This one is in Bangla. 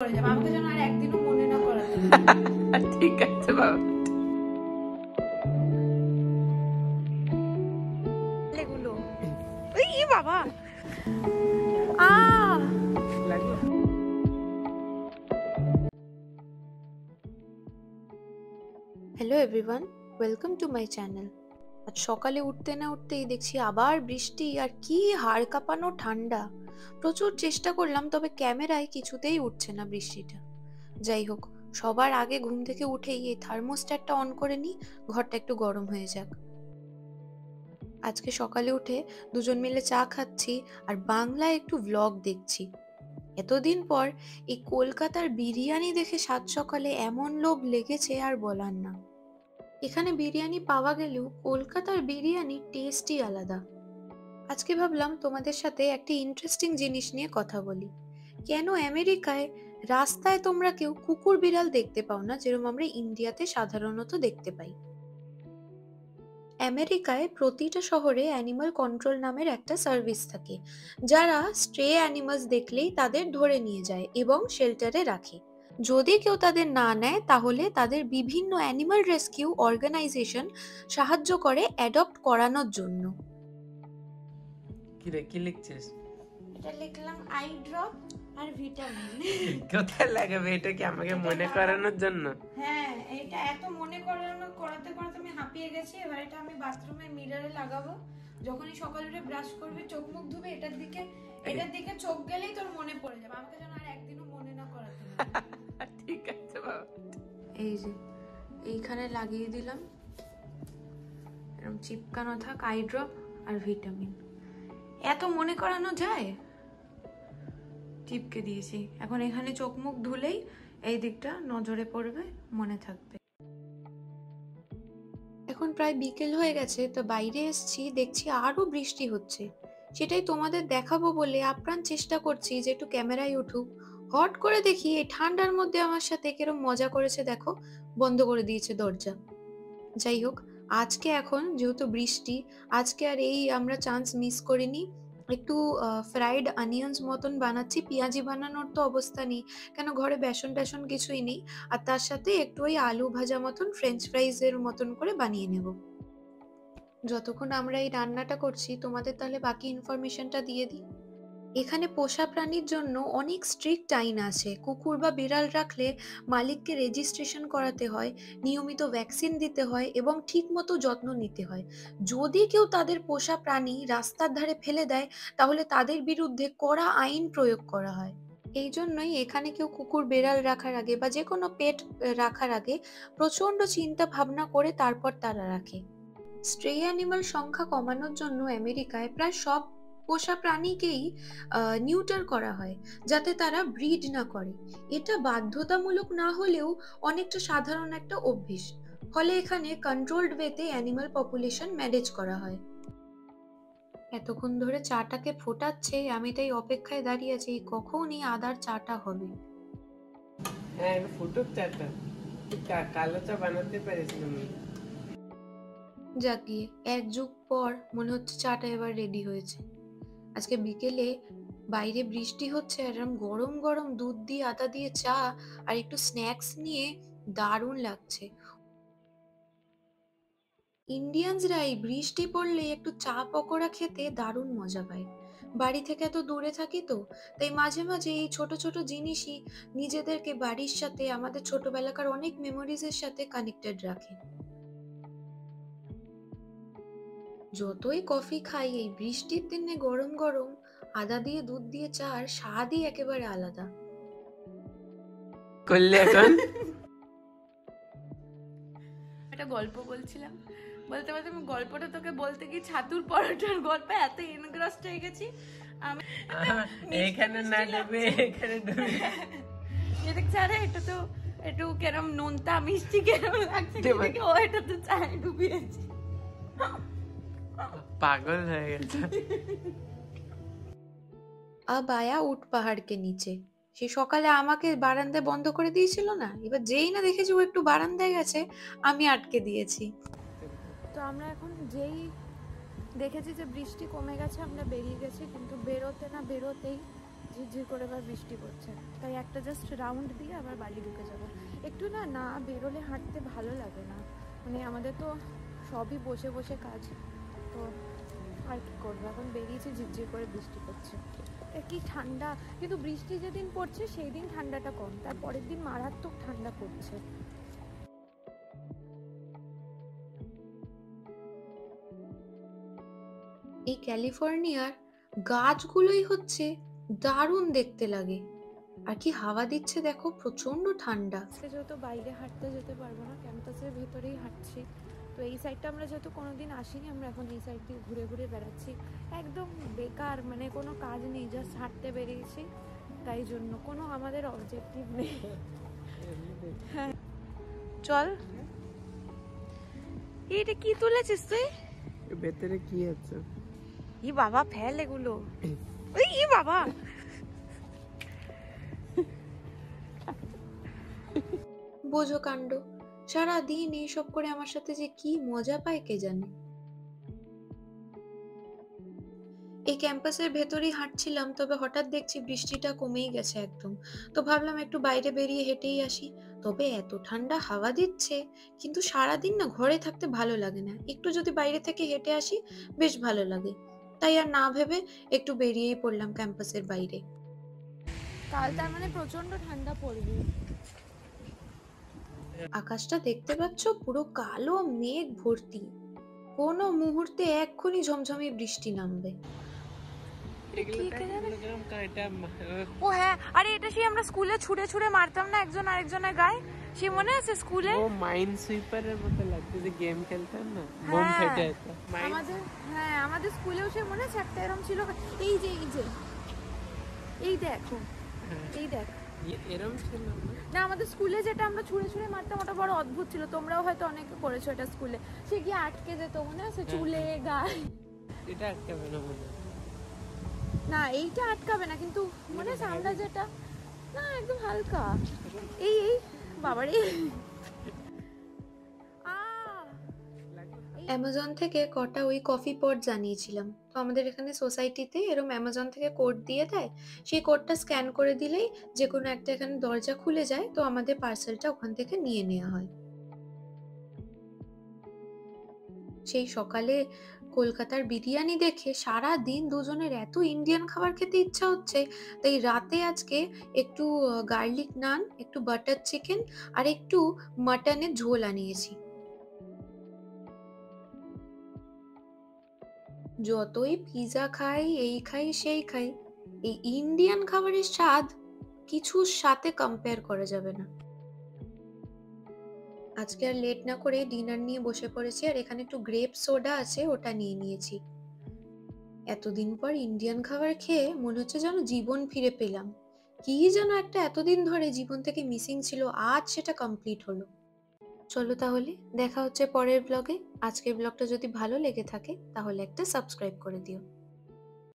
করে যাবে, আমাকে যেন আর একদিনও মনে না করাতে। ঠিক আছে বাবা। এগুলো এই বাবা hello everyone, welcome to my channel. আজ সকালে উঠতে না উঠতেই দেখছি আবার বৃষ্টি, আর কি হাড় কাঁপানো ঠান্ডা। প্রচুর চেষ্টা করলাম, তবে ক্যামেরায় কিছুতেই উঠছে না বৃষ্টিটা। যাই হোক, সবার আগে ঘুম থেকে উঠেই এই থার্মোস্ট্যাটটা অন করে নিই, ঘরটা একটু গরম হয়ে যাক। আজকে সকালে উঠে দুজন মিলে চা খাচ্ছি আর বাংলায় একটু ভ্লগ দেখছি। এতদিন পর এই কলকাতার বিরিয়ানি দেখে সাত সকালে এমন লোভ লেগেছে আর বলার না। এখানে বিরিয়ানি পাওয়া গেলেও কলকাতার বিরিয়ানির টেস্টই আলাদা। আজকে ভাবলাম তোমাদের সাথে একটি ইন্টারেস্টিং জিনিস নিয়ে কথা বলি। কেন আমেরিকায় রাস্তায় তোমরা কেউ কুকুর বিড়াল দেখতে পাও না, যেরকম আমরা ইন্ডিয়াতে সাধারণত দেখতে পাই। আমেরিকায় প্রতিটা শহরে অ্যানিমাল কন্ট্রোল নামের একটা সার্ভিস থাকে, যারা স্ট্রে অ্যানিমালস দেখলেই তাদের ধরে নিয়ে যায় এবং শেল্টারে রাখে। যদি কেউ তাদের না নেয়, তাহলে তাদের বিভিন্ন অ্যানিমাল রেস্কিউ অর্গানাইজেশন সাহায্য করে অ্যাডপ্ট করানোর জন্য। কি রে, কি লিখছিস? এটা লিখলাম আই ড্রপ আর ভিটামিন। কোথায় লাগাবে এটা? কি আমাকে মনে করানোর জন্য? হ্যাঁ, এটা এত মনে করাতে আমি হাঁপিয়ে গেছি। এবার এটা আমি বাথরুমের মিররে লাগাবো। যখনই সকালে উঠে ব্রাশ করবি, চোখ মুখ ধুবি, এটার দিকে চোখ গেলেই তোর মনে পড়ে যাবে, আমাকে যেন আর একদিনও মনে না করাতে। ঠিক আছে বাবা। এই যে এইখানে লাগিয়ে দিলাম, এরকম চিপকানো থাক আই ড্রপ আর ভিটামিন। এত মনে করানো যায়? চিপকে দিয়েছি। এখন এখানে চোখ মুখ ধুলেই এই দিকটা নজরে পড়বে, মনে থাকবে। এখন প্রায় বিকেল হয়ে গেছে, তো বাইরে এসছি, দেখছি আরো বৃষ্টি হচ্ছে। সেটাই তোমাদের দেখাবো বলে আপ্রাণ চেষ্টা করছি যে একটু ক্যামেরায় উঠুক। হট করে দেখি এই ঠান্ডার মধ্যে আমার সাথে কিরম মজা করেছে দেখো, বন্ধ করে দিয়েছে দরজা। যাই হোক, আজকে এখন যেহেতু বৃষ্টি, আজকে আর এই আমরা চান্স মিস করিনি। একটু ফ্রাইড অনিয়ন্স মতন বানাচ্ছি, পেঁয়াজি বানানোর তো অবস্থা নেই, কেন ঘরে বেসন টেসন কিছুই নেই। আর তার সাথে একটু ওই আলু ভাজা মতন ফ্রেঞ্চ ফ্রাইজ এর মতন করে বানিয়ে নেব। যতক্ষণ আমরা এই রান্নাটা করছি, তোমাদের তাহলে বাকি ইনফরমেশনটা দিয়ে দিই। এখানে পোষা প্রাণীর জন্য অনেক স্ট্রিক্ট আইন আছে। কুকুর বা বিড়াল রাখলে মালিককে রেজিস্ট্রেশন করাতে হয়, নিয়মিত ভ্যাকসিন দিতে হয় এবং ঠিকমতো যত্ন নিতে হয়। যদি কেউ তাদের পোষা প্রাণী রাস্তার ধারে ফেলে দেয়, তাহলে তাদের বিরুদ্ধে কড়া আইন প্রয়োগ করা হয়। এই জন্যই এখানে কেউ কুকুর বেড়াল রাখার আগে বা যে কোনো পেট রাখার আগে প্রচন্ড চিন্তা ভাবনা করে তারপর তারা রাখে। স্ট্রে অ্যানিমাল সংখ্যা কমানোর জন্য আমেরিকায় প্রায় সব পোষা প্রাণীকেই নিউটার করা হয়, যাতে তারা ব্রিড না করে। এটা বাধ্যতামূলক না হলেও অনেকটা সাধারণ একটা অভ্যেস। ফলে এখানে কন্ট্রোলড ওয়েতে অ্যানিমাল পপুলেশন ম্যানেজ করা হয়। এতক্ষণ ধরে চাটাকে ফোটাচ্ছে, আমি তাই অপেক্ষায় দাঁড়িয়ে আছি কখন এই আদার চাটা হবে। হ্যাঁ, ফুটুক চাটা। কালো চা বানাতে পারিস না? জাগিয়ে এক যুগ পর মনে হচ্ছে চাটা এবার রেডি হয়েছে। আজকে বিকেলে বাইরে বৃষ্টি হচ্ছে, আর এরকম গরম গরম দুধ দিয়ে আদা দিয়ে চা আর একটু স্ন্যাক্স নিয়ে দারুণ লাগছে। ইন্ডিয়ানসরা এই বৃষ্টি পড়লে একটু চা পকোড়া খেতে দারুণ মজা পায়। বাড়ি থেকে এত দূরে থাকি তো, তাই মাঝে মাঝে এই ছোট ছোট জিনিসই নিজেদেরকে বাড়ির সাথে, আমাদের ছোটবেলাকার অনেক মেমোরিজের সাথে কানেক্টেড রাখে। যতই কফি খাই, এই বৃষ্টির দিনে গরম গরম আদা দিয়ে দুধ দিয়ে চার স্বাদই একেবারে আলাদা। করলে এখন একটা গল্প বলছিলাম, বলতে বলতে আমি গল্পটা তোকে বলতে গিয়ে ছাতুর পরোটার গল্পে এত ইনগ্রাসড হয়ে গেছি আমি। এখানে না দেবে, এখানে দেবে। দেখছি আরে এটা তো একটু কেরম নোনতা মিষ্টি কেরম লাগছে, ও এটা তো চায়ে ডুবিয়েছি। পাগল হয়ে গেছে। अब आया उठ पहाड़ के नीचे। সে সকালে আমাকে বারান্দায় বন্ধ করে দিয়েছিল না, এবার যেই না দেখেছি ও একটু বারান্দায় গেছে, আমি আটকে দিয়েছি। তো আমরা এখন যেই দেখেছি যে বৃষ্টি কমে গেছে, আমরা বেরিয়ে গেছি, কিন্তু বেরোতে না বেরোতেই ঝিরঝির করে আবার বৃষ্টি পড়ছে, তাই একটা জাস্ট রাউন্ড দিয়ে আবার বাড়ি ঢুকে যাবো। একটু না না বেরোলে হাঁটতে ভালো লাগে না, মানে আমাদের তো সবই বসে বসে কাজ, তো আর কি করবো, এখন বেরিয়েছি, ঝিরঝির করে বৃষ্টি পড়ছে। কি ঠান্ডা, কিন্তু বৃষ্টি যেদিন পড়ছে সেই দিন ঠান্ডাটা কম, তার পরের দিন মারাত্মক ঠান্ডা পড়ছে। এই ক্যালিফোর্নিয়ার গাছগুলোই হচ্ছে দারুণ দেখতে লাগে, আর কি হাওয়া দিচ্ছে দেখো, প্রচন্ড ঠান্ডা। আজকে যেহেতু বাইরে হাঁটতে যেতে পারবো না, ক্যাম্পাসের ভেতরেই হাঁটছি, তো এই সাইডটা আমরা যেহেতু কোনোদিন আসিনি, আমরা এখন এই সাইড দিয়ে ঘুরে ঘুরে বেড়াচ্ছি, একদম বেকার, মানে কোনো কাজ নেই, জাস্ট হাঁটতে বেরিয়েছি, তাই জন্য কোনো আমাদের অবজেক্টিভ নেই। হ্যাঁ চল, এটা কি তুলেছিস তুই? ভেতরে কি আছে? ই বাবা, ফেল এগুলো, ওই ই বাবা। বোঝো কাণ্ড, সারাদিন এইসব করে আমার সাথে যে কি মজা পায় কে জানে। এই ক্যাম্পাসের ভেতরেই হাঁটছিলাম, তবে হঠাৎ দেখছি বৃষ্টিটা কমেই গেছে একদম, তো ভাবলাম একটু বাইরে বেরিয়ে হেঁটেই আসি। তবে এত ঠান্ডা হাওয়া দিচ্ছে, কিন্তু সারাদিন না ঘরে থাকতে ভালো লাগে না, একটু যদি বাইরে থেকে হেঁটে আসি বেশ ভালো লাগে। তাই আর না ভেবে একটু বেরিয়েই পড়লাম ক্যাম্পাসের বাইরে। কাল তার মানে প্রচন্ড ঠান্ডা পড়বে। আকাশটা দেখতে পাচ্ছ, পুরো কালো মেঘ ভর্তি, কোনো মুহূর্তে এক্ষুনি ঝমঝমে বৃষ্টি নামবে। ও হ্যাঁ, আরে এটা সেই আমরা স্কুলে ছুঁড়ে ছুঁড়ে মারতাম না একজন আরেকজনের গায়ে, সে মনে আছে স্কুলে? ও মাইন্ড সুইপারের মতো লাগছে, যে গেম খেলতাম না, বোম ফেটে যেত। আমাদের, হ্যাঁ আমাদের স্কুলেও সে মনে আছে একটা এরকম ছিল, এই যে এই যে এই দেখো, এই দেখ, এরকম ছিল না আমাদের স্কুলে যেটা আমরা ছুঁড়ে ছুঁড়ে মারতাম ওটা বড় অদ্ভুত ছিল, তোমরাও হয়তো অনেকে করেছো এটা স্কুলে, সে গিয়ে আটকে যেত মনে আছে চুলে গায়ে। এটা আটকাবে না মনে হয়। না এইটা আটকাবে না, কিন্তু মনে আছে আমরা যেটা, না একদম হালকা, এই এই বাবারে। অ্যামাজন থেকে কটা ওই কফি পট জানিয়েছিলাম, তো আমাদের এখানে সোসাইটিতে এরকম অ্যামাজন থেকে কোড দিয়ে দেয়, সেই কোডটা স্ক্যান করে দিলেই যে কোনো একটা এখানে দরজা খুলে যায়, তো আমাদের পার্সেলটা ওখান থেকে নিয়ে নেওয়া হয়। সেই সকালে কলকাতার বিরিয়ানি দেখে সারা দিন দুজনের এত ইন্ডিয়ান খাবার খেতে ইচ্ছা হচ্ছে, তাই রাতে আজকে একটু গার্লিক নান, একটু বাটার চিকেন আর একটু মাটনের ঝোল আনিয়েছি। যতই পিৎজা খাই, এই খাই সেই খাই, এই ইন্ডিয়ান খাবারের স্বাদ কিছুর সাথে কম্পেয়ার করা যাবে না। আজকে আর লেট না করে ডিনার নিয়ে বসে পড়েছি, আর এখানে একটু গ্রেপ সোডা আছে, ওটা নিয়ে নিয়েছি। এতদিন পর ইন্ডিয়ান খাবার খেয়ে মনে হচ্ছে যেন জীবন ফিরে পেলাম, কি যেন একটা এতদিন ধরে জীবন থেকে মিসিং ছিল, আজ সেটা কমপ্লিট হলো। চলো তাহলে দেখা হচ্ছে পরের ব্লগে। আজকের ব্লগটা যদি ভালো লেগে থাকে তাহলে একটা সাবস্ক্রাইব করে দিও।